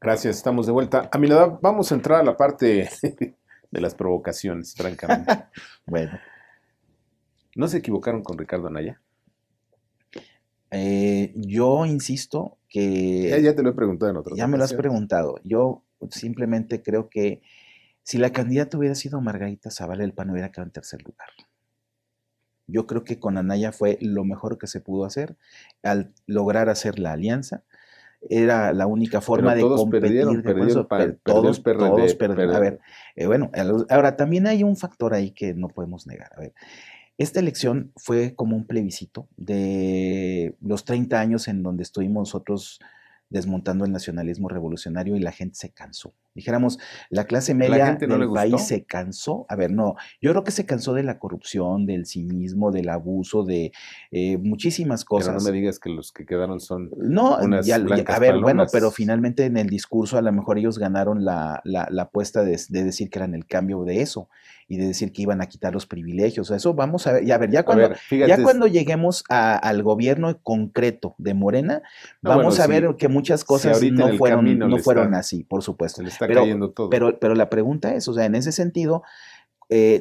Gracias, estamos de vuelta. A mi lado, vamos a entrar a la parte de las provocaciones, francamente. Bueno, ¿No se equivocaron con Ricardo Anaya? yo insisto que Ya te lo he preguntado en otras ya me lo has ocasiones. preguntado. Yo simplemente creo que si la candidata hubiera sido Margarita Zavala, el PAN hubiera quedado en tercer lugar. Yo creo que con Anaya fue lo mejor que se pudo hacer al lograr hacer la alianza. Era la única forma Pero de todos perdieron, competir, de perdió el acuerdo, pero PAN, perdió el todos PRD. perdieron. A ver, bueno, ahora también hay un factor ahí que no podemos negar. A ver, esta elección fue como un plebiscito de los 30 años en donde estuvimos nosotros desmontando el nacionalismo revolucionario y la gente se cansó. Dijéramos, la clase ¿A la media gente no le del país gustó? se cansó. A ver, no, yo creo que se cansó de la corrupción, del cinismo, del abuso, de muchísimas Pero no me cosas. digas que los que quedaron son No, unas a blancas ver, bueno, pero palomas. finalmente en el discurso a lo mejor ellos ganaron la apuesta de decir que eran el cambio de eso y de decir que iban a quitar los privilegios. Eso vamos a ver, ya, a ver, A ver, ya fíjate, cuando lleguemos al gobierno concreto de Morena, no, bueno, vamos a ver que muchas si cosas ahorita en el camino no fueron así, por se supuesto. le está cayendo todo. Pero la pregunta es, o sea, en ese sentido,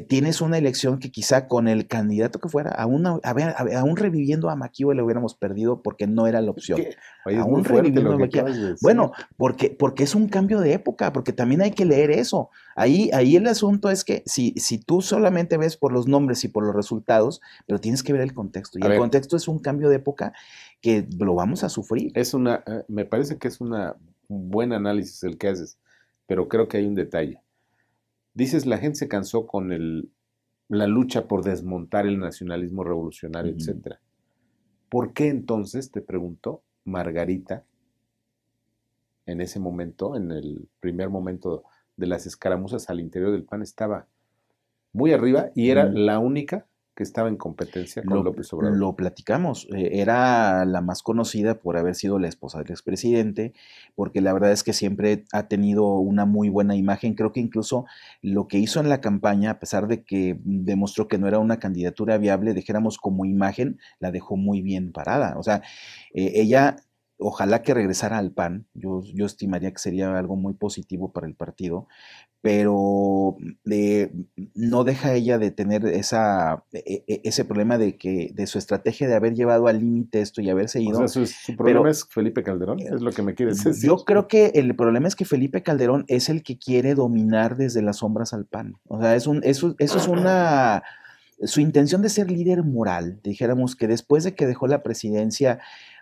tienes una elección que quizá con el candidato que fuera, aún reviviendo a Maquive le hubiéramos perdido porque no era la opción. ¿Qué? Oye, es muy Aún fuerte reviviendo lo a que Maquive. acabas de decir. Bueno, porque es un cambio de época, porque también hay que leer eso. Ahí el asunto es que si tú solamente ves por los nombres y por los resultados, pero tienes que ver el contexto. Y A el ver, contexto es un cambio de época que lo vamos a sufrir. me parece que es un buen análisis el que haces, pero creo que hay un detalle. Dices, la gente se cansó con la lucha por desmontar el nacionalismo revolucionario, Ujú. etcétera. ¿Por qué entonces, te pregunto, Margarita, en ese momento, en el primer momento de las escaramuzas al interior del PAN, estaba muy arriba y era Mm, la única que estaba en competencia con López Obrador? lo platicamos. Era la más conocida por haber sido la esposa del expresidente, porque la verdad es que siempre ha tenido una muy buena imagen. Creo que incluso lo que hizo en la campaña, a pesar de que demostró que no era una candidatura viable, dijéramos como imagen, la dejó muy bien parada. O sea, ella... Ojalá que regresara al PAN, yo estimaría que sería algo muy positivo para el partido, pero no deja ella de tener ese problema de su estrategia de haber llevado al límite esto y haberse O sea, ido, su problema pero es Felipe Calderón, es lo que me quieres decir. yo creo que el problema es que Felipe Calderón es el que quiere dominar desde las sombras al PAN. O sea, eso es una... Su intención de ser líder moral, dijéramos que después de que dejó la presidencia,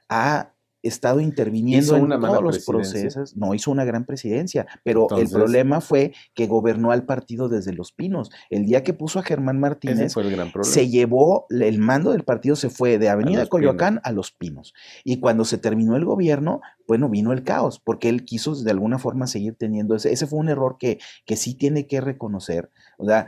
ha estado interviniendo Hizo en una todos mala los presidencia, procesos, no hizo una gran presidencia, pero el entonces problema fue que gobernó al partido desde Los Pinos. El día que puso a Germán ese Martínez, fue el gran problema, se llevó, el mando del partido se fue de a Avenida de los pinos. Coyoacán a Los Pinos. Y cuando se terminó el gobierno, bueno, vino el caos, porque él quiso de alguna forma seguir teniendo ese fue un error que sí tiene que reconocer. O sea,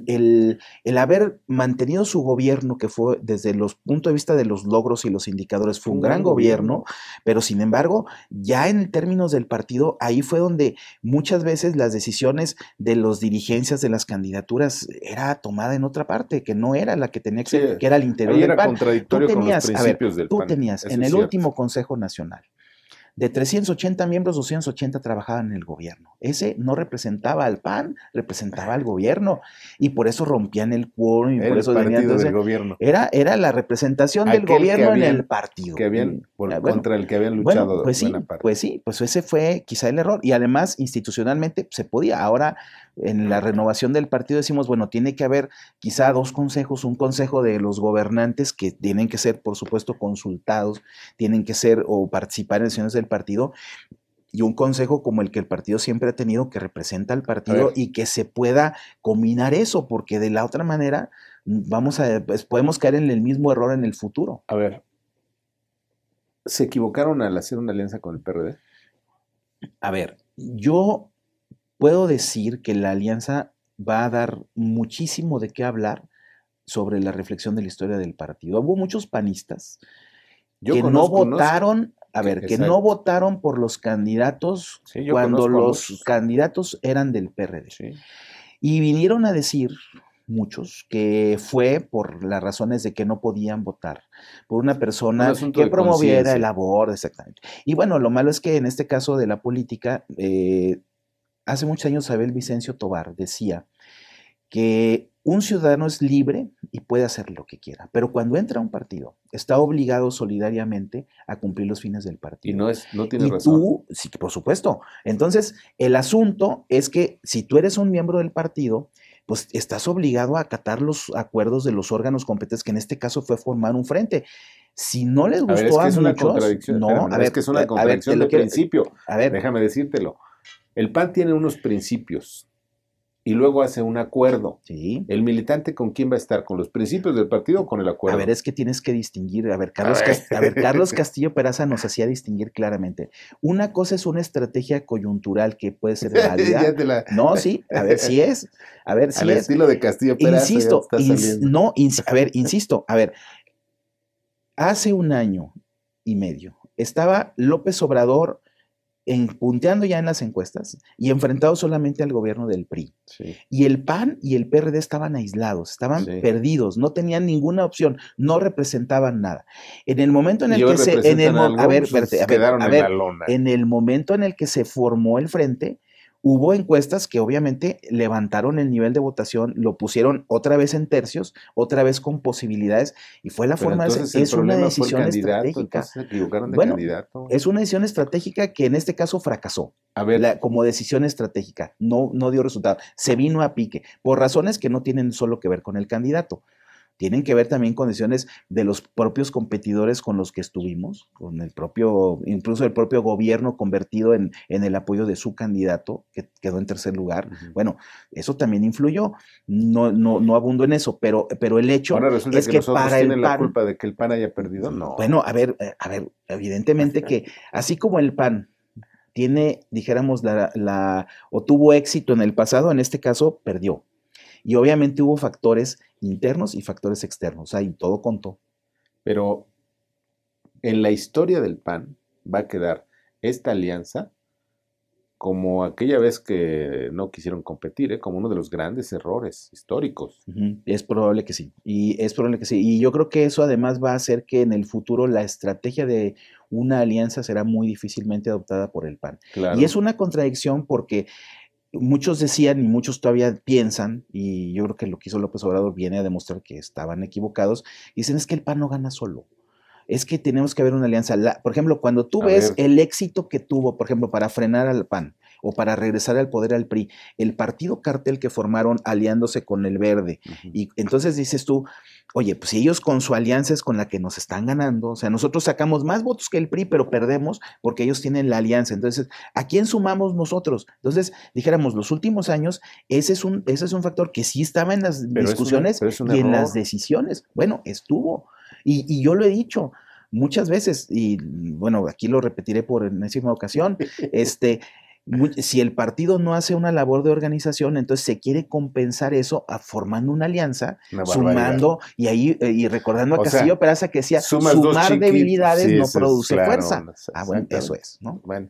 el haber mantenido su gobierno, que fue desde los puntos de vista de los logros y los indicadores, fue Fue un un gran gran gobierno, gobierno. pero sin embargo, ya en términos del partido, ahí fue donde muchas veces las decisiones de los dirigencias de las candidaturas era tomada en otra parte, que no era la que tenía que Sí, ser, que era el interior ahí del era PAN. contradictorio con los A ver, principios del tú PAN, tenías eso en es el cierto. último Consejo Nacional, de 380 miembros, 280 trabajaban en el gobierno. Ese no representaba al PAN, representaba al gobierno. Y por eso rompían el quórum y Era por el eso tenían. partido del Entonces, gobierno, era la representación del aquel gobierno en el partido. Bueno, contra el que habían bueno, luchado buena parte. pues sí, pues ese fue quizá el error. Y además, institucionalmente se podía. Ahora, en la renovación del partido decimos, bueno, tiene que haber quizá dos consejos, un consejo de los gobernantes que tienen que ser, por supuesto, consultados, tienen que ser o participar en sesiones del partido, y un consejo como el que el partido siempre ha tenido, que representa al A partido ver, y que se pueda combinar eso, porque de la otra manera pues podemos caer en el mismo error en el futuro. a ver, ¿se equivocaron al hacer una alianza con el PRD? A ver, yo puedo decir que la alianza va a dar muchísimo de qué hablar sobre la reflexión de la historia del partido. Hubo muchos panistas Yo que no conozco unos votaron, a ver, que no exacto. votaron por los candidatos Sí, yo cuando conozco a los muchos. candidatos eran del PRD. Sí. Y vinieron a decir, que fue por las razones de que no podían votar, por una persona asunto que de promoviera el conciencia. aborto, exactamente. Y bueno, lo malo es que en este caso de la política, hace muchos años Abel Vicencio Tobar decía que un ciudadano es libre y puede hacer lo que quiera, pero cuando entra a un partido, está obligado solidariamente a cumplir los fines del Y partido. no tiene Y razón. tú, sí, por supuesto. Entonces, el asunto es que si tú eres un miembro del partido, pues estás obligado a acatar los acuerdos de los órganos competentes, que en este caso fue formar un frente. Si no les A ver, es gustó que a es una muchos, contradicción. no, Espérame, a no, es ver, que es una a ver, te contradicción lo de quiero, principio. a ver, Déjame decírtelo. El PAN tiene unos principios y luego hace un acuerdo. sí. ¿El militante con quién va a estar? ¿Con los principios del partido o con el A acuerdo? ver, es que tienes que distinguir. A ver, A ver. Carlos Castillo Peraza nos hacía distinguir claramente. Una cosa es una estrategia coyuntural que puede ser válida. Ya te la... No, sí, a ver, sí es. A ver, sí Al es. estilo de Castillo Peraza ya te Insisto, está saliendo. no, a ver, insisto, a ver, hace un año y medio estaba López Obrador punteando ya en las encuestas y enfrentado solamente al gobierno del PRI. Sí, Y el PAN y el PRD estaban aislados, estaban sí. perdidos, no tenían ninguna opción, no representaban nada. En el momento en Y el hoy que se, representan algo, a ver, pues, espérate, quedaron a en ver, la lona. en el momento en el que se formó el frente, hubo encuestas que obviamente levantaron el nivel de votación, lo pusieron otra vez en tercios, otra vez con posibilidades, y fue la Pero forma de entonces ser. el Es una problema fue el decisión candidato, estratégica. entonces se equivocaron de Bueno, candidato. es una decisión estratégica que en este caso fracasó. A ver, Como decisión estratégica, no dio resultado. Se vino a pique, por razones que no tienen solo que ver con el candidato, tienen que ver también con decisiones de los propios competidores con los que estuvimos, con el propio, incluso el propio gobierno convertido en el apoyo de su candidato, que quedó en tercer lugar. Bueno, eso también influyó. No abundo en eso, pero el hecho ahora resulta es que que los otros para el tienen la PAN, culpa de que el PAN haya perdido. No. bueno, a ver, evidentemente que así como el PAN tiene, dijéramos, o tuvo éxito en el pasado, en este caso perdió. Y obviamente hubo factores internos y factores externos, o sea, y todo contó. Pero en la historia del PAN va a quedar esta alianza como aquella vez que no quisieron competir, como uno de los grandes errores históricos. Es probable que sí, y yo creo que eso además va a hacer que en el futuro la estrategia de una alianza será muy difícilmente adoptada por el PAN. Claro. Y es una contradicción porque muchos decían y muchos todavía piensan, y yo creo que lo que hizo López Obrador viene a demostrar que estaban equivocados, y dicen es que el PAN no gana solo. Es que tenemos que ver una alianza. Por ejemplo, cuando tú ves el éxito que tuvo, por ejemplo, para frenar al PAN o para regresar al poder al PRI, el partido cartel que formaron aliándose con el Verde, y entonces dices tú, oye, pues si ellos con su alianza es con la que nos están ganando, o sea, nosotros sacamos más votos que el PRI, pero perdemos porque ellos tienen la alianza. Entonces, ¿a quién sumamos nosotros? Entonces, dijéramos, los últimos años, ese es un factor que sí estaba en las discusiones y en las decisiones. Bueno, estuvo. Y yo lo he dicho muchas veces, y bueno, aquí lo repetiré por enésima ocasión, si el partido no hace una labor de organización, entonces se quiere compensar eso formando una alianza, sumando, y recordando a Castillo Peraza que decía, sumar debilidades no produce fuerza. Bueno, eso es, ¿no? Bueno.